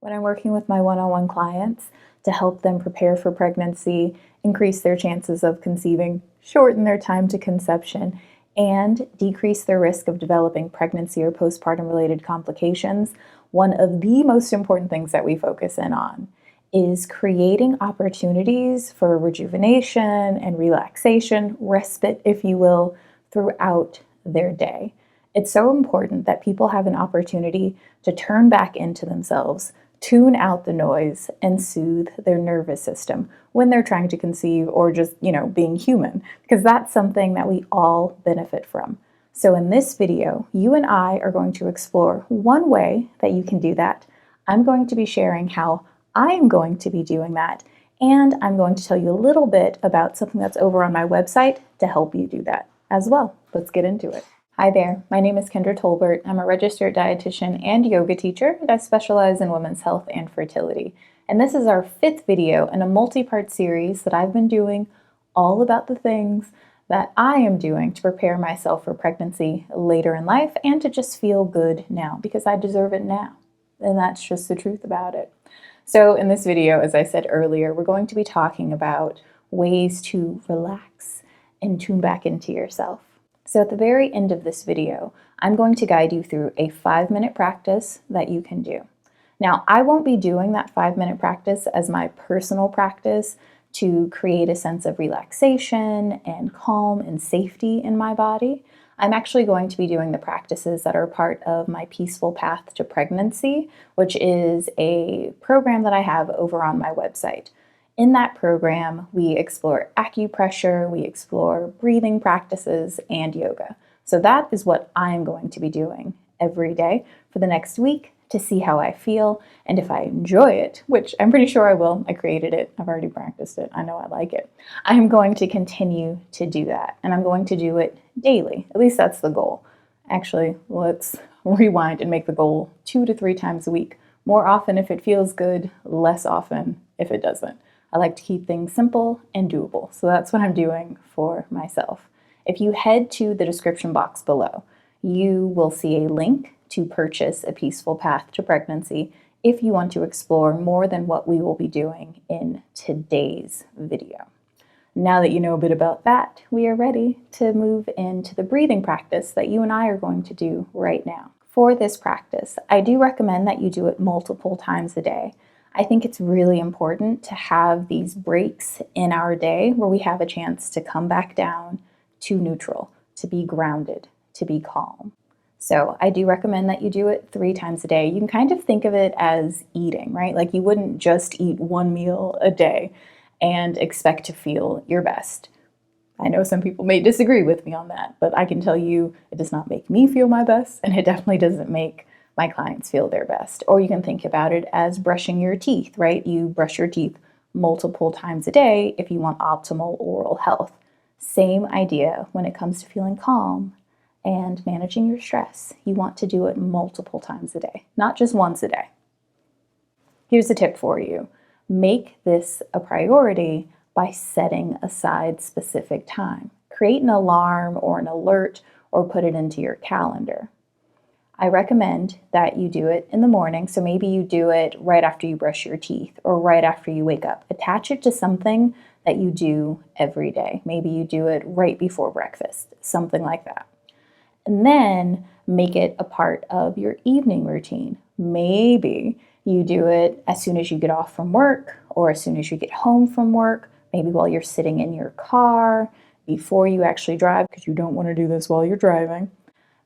When I'm working with my one-on-one clients to help them prepare for pregnancy, increase their chances of conceiving, shorten their time to conception, and decrease their risk of developing pregnancy or postpartum related complications, one of the most important things that we focus in on is creating opportunities for rejuvenation and relaxation, respite, if you will, throughout their day. It's so important that people have an opportunity to turn back into themselves, tune out the noise, and soothe their nervous system when they're trying to conceive or just, being human, because that's something that we all benefit from. So in this video, you and I are going to explore one way that you can do that. I'm going to be sharing how I'm going to be doing that, and I'm going to tell you a little bit about something that's over on my website to help you do that as well. Let's get into it. Hi there, my name is Kendra Tolbert. I'm a registered dietitian and yoga teacher, and I specialize in women's health and fertility. And this is our 5th video in a multi-part series that I've been doing all about the things that I am doing to prepare myself for pregnancy later in life and to just feel good now, because I deserve it now. And that's just the truth about it. So in this video, as I said earlier, we're going to be talking about ways to relax and tune back into yourself. So at the very end of this video, I'm going to guide you through a 5-minute practice that you can do. Now, I won't be doing that 5-minute practice as my personal practice to create a sense of relaxation and calm and safety in my body. I'm actually going to be doing the practices that are part of my Peaceful Path to Pregnancy, which is a program that I have over on my website. In that program, we explore acupressure, we explore breathing practices, and yoga. So that is what I'm going to be doing every day for the next week to see how I feel and if I enjoy it, which I'm pretty sure I will. I created it. I've already practiced it. I know I like it. I'm going to continue to do that, and I'm going to do it daily. At least that's the goal. Actually, let's rewind and make the goal 2 to 3 times a week. More often if it feels good, less often if it doesn't. I like to keep things simple and doable, so that's what I'm doing for myself. If you head to the description box below, you will see a link to purchase a Peaceful Path to Pregnancy if you want to explore more than what we will be doing in today's video. Now that you know a bit about that, we are ready to move into the breathing practice that you and I are going to do right now. For this practice, I do recommend that you do it multiple times a day. I think it's really important to have these breaks in our day where we have a chance to come back down to neutral, to be grounded, to be calm. So I do recommend that you do it 3 times a day. You can kind of think of it as eating, right? Like you wouldn't just eat 1 meal a day and expect to feel your best. I know some people may disagree with me on that, but I can tell you it does not make me feel my best, and it definitely doesn't make my clients feel their best. Or you can think about it as brushing your teeth, right? You brush your teeth multiple times a day if you want optimal oral health. Same idea when it comes to feeling calm and managing your stress. You want to do it multiple times a day, not just once a day. Here's a tip for you. Make this a priority by setting aside specific time. Create an alarm or an alert or put it into your calendar. I recommend that you do it in the morning, so maybe you do it right after you brush your teeth or right after you wake up. Attach it to something that you do every day. Maybe you do it right before breakfast, something like that. And then make it a part of your evening routine. Maybe you do it as soon as you get off from work or as soon as you get home from work, maybe while you're sitting in your car, before you actually drive, because you don't want to do this while you're driving.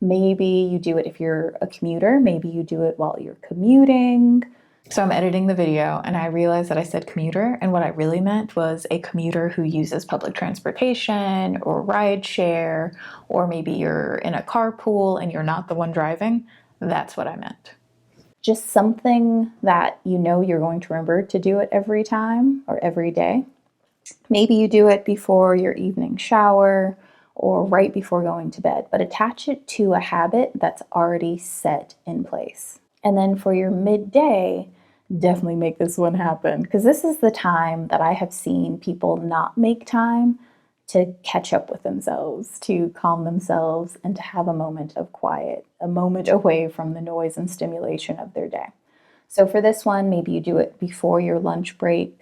Maybe you do it if you're a commuter. Maybe you do it while you're commuting. So I'm editing the video and I realized that I said commuter, and what I really meant was a commuter who uses public transportation or ride share, or maybe you're in a carpool and you're not the one driving. That's what I meant. Just something that you know you're going to remember to do it every time or every day. Maybe you do it before your evening shower or right before going to bed, but attach it to a habit that's already set in place. And then for your midday, definitely make this one happen, because this is the time that I have seen people not make time to catch up with themselves, to calm themselves, and to have a moment of quiet, a moment away from the noise and stimulation of their day. So for this one, maybe you do it before your lunch break.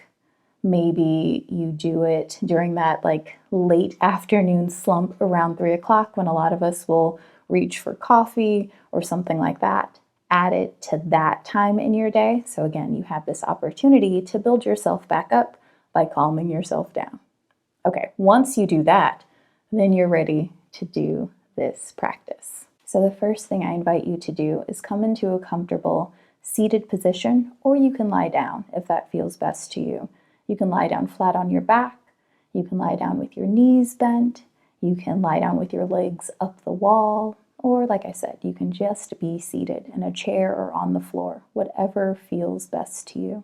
Maybe you do it during that like late afternoon slump around 3 o'clock when a lot of us will reach for coffee or something like that. Add it to that time in your day. So again, you have this opportunity to build yourself back up by calming yourself down. Okay, once you do that, then you're ready to do this practice. So the first thing I invite you to do is come into a comfortable seated position, or you can lie down if that feels best to you. You can lie down flat on your back. You can lie down with your knees bent. You can lie down with your legs up the wall. Or like I said, you can just be seated in a chair or on the floor, whatever feels best to you.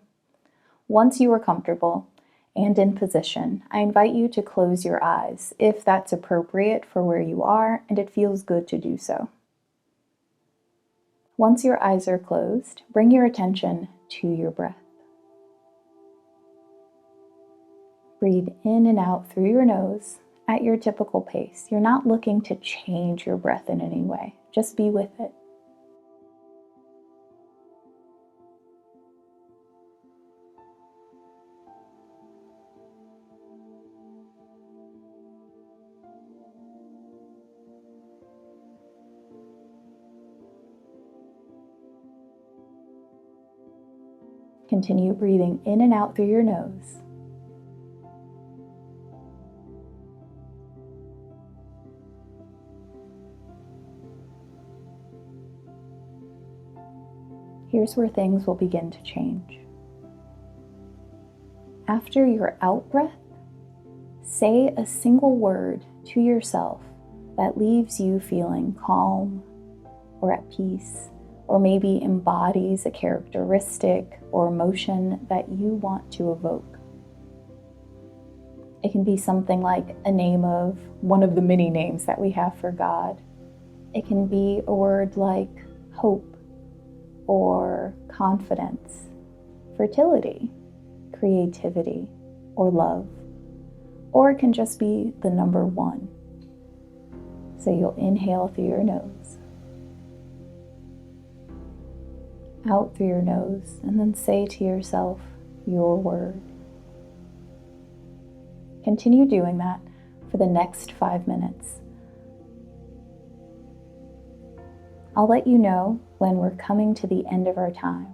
Once you are comfortable and in position, I invite you to close your eyes if that's appropriate for where you are and it feels good to do so. Once your eyes are closed, bring your attention to your breath. Breathe in and out through your nose at your typical pace. You're not looking to change your breath in any way. Just be with it. Continue breathing in and out through your nose. Here's where things will begin to change. After your out breath, say a single word to yourself that leaves you feeling calm or at peace, or maybe embodies a characteristic or emotion that you want to evoke. It can be something like a name of one of the many names that we have for God. It can be a word like hope or confidence, fertility, creativity, or love. Or it can just be the number 1. So you'll inhale through your nose, out through your nose, and then say to yourself your word. Continue doing that for the next 5 minutes. I'll let you know when we're coming to the end of our time.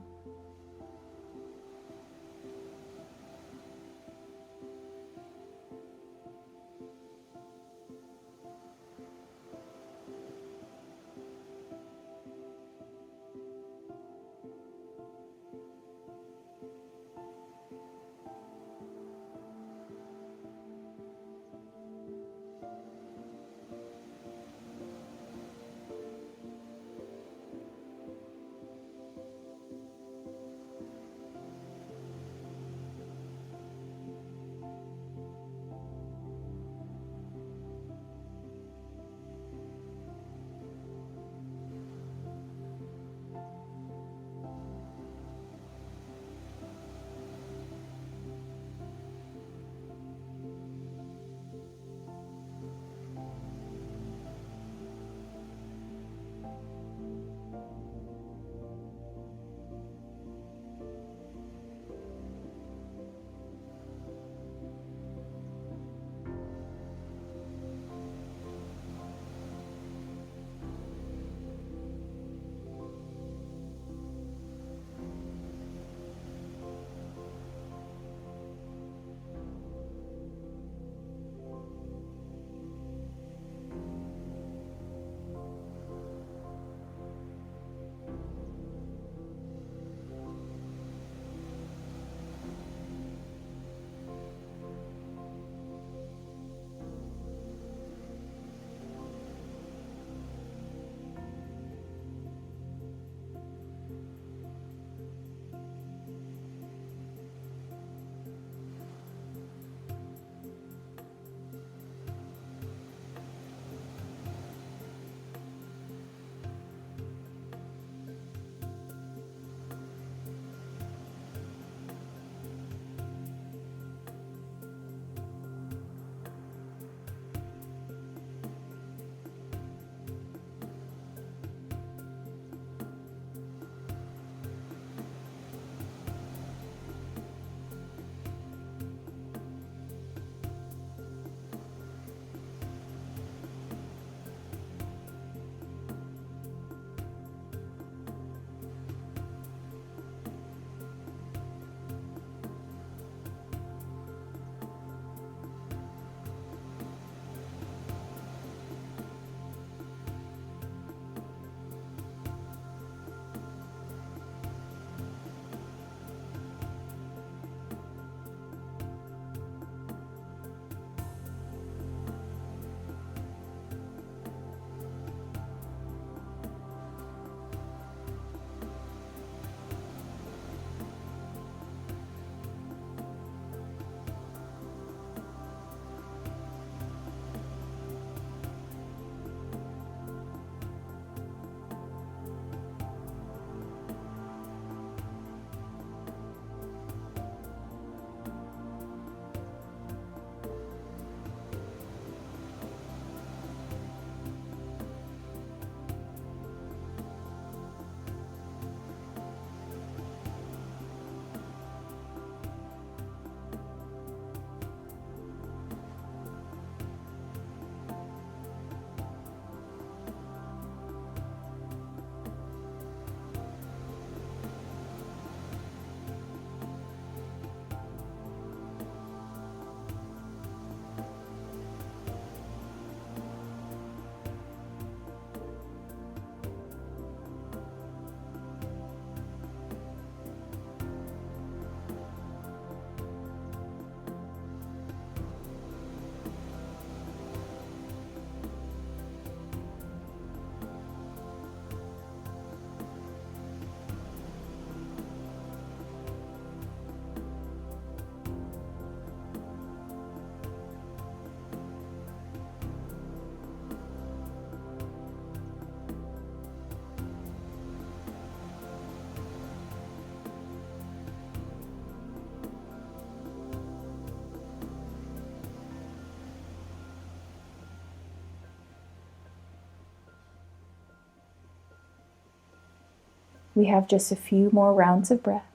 We have just a few more rounds of breath.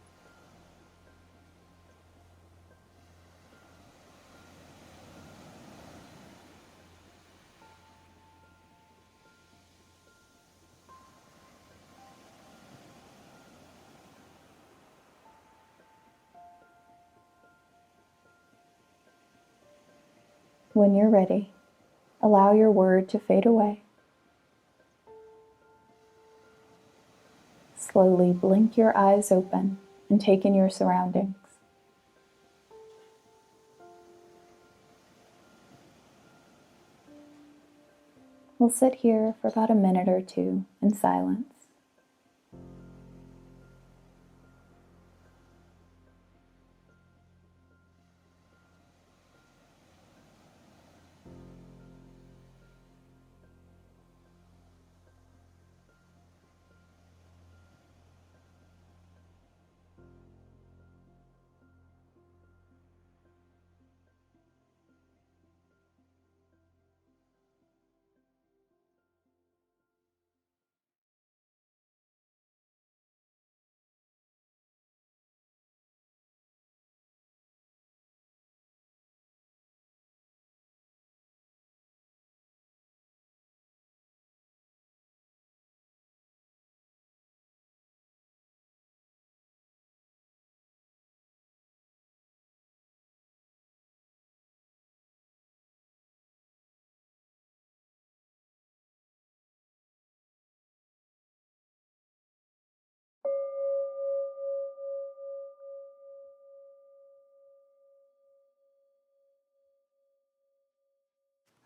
When you're ready, allow your word to fade away. Slowly blink your eyes open and take in your surroundings. We'll sit here for about a minute or two in silence.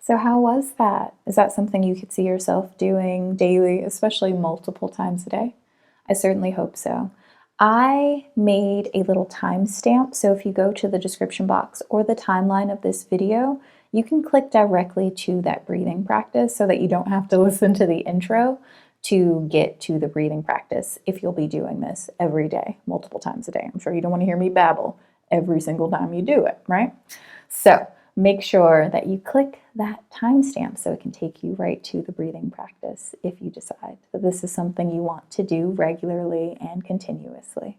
So how was that? Is that something you could see yourself doing daily, especially multiple times a day? I certainly hope so. I made a little timestamp, so if you go to the description box or the timeline of this video, you can click directly to that breathing practice so that you don't have to listen to the intro to get to the breathing practice if you'll be doing this every day, multiple times a day. I'm sure you don't want to hear me babble every single time you do it, right? So make sure that you click that timestamp so it can take you right to the breathing practice if you decide that this is something you want to do regularly and continuously.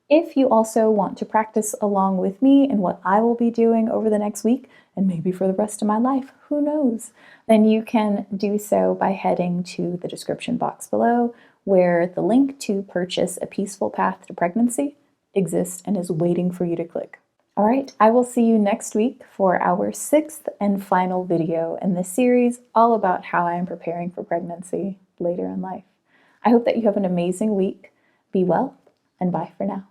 If you also want to practice along with me in what I will be doing over the next week, and maybe for the rest of my life, who knows, then you can do so by heading to the description box below, where the link to purchase A Peaceful Path to Pregnancy exists and is waiting for you to click. All right, I will see you next week for our 6th and final video in this series, all about how I am preparing for pregnancy later in life. I hope that you have an amazing week. Be well, and bye for now.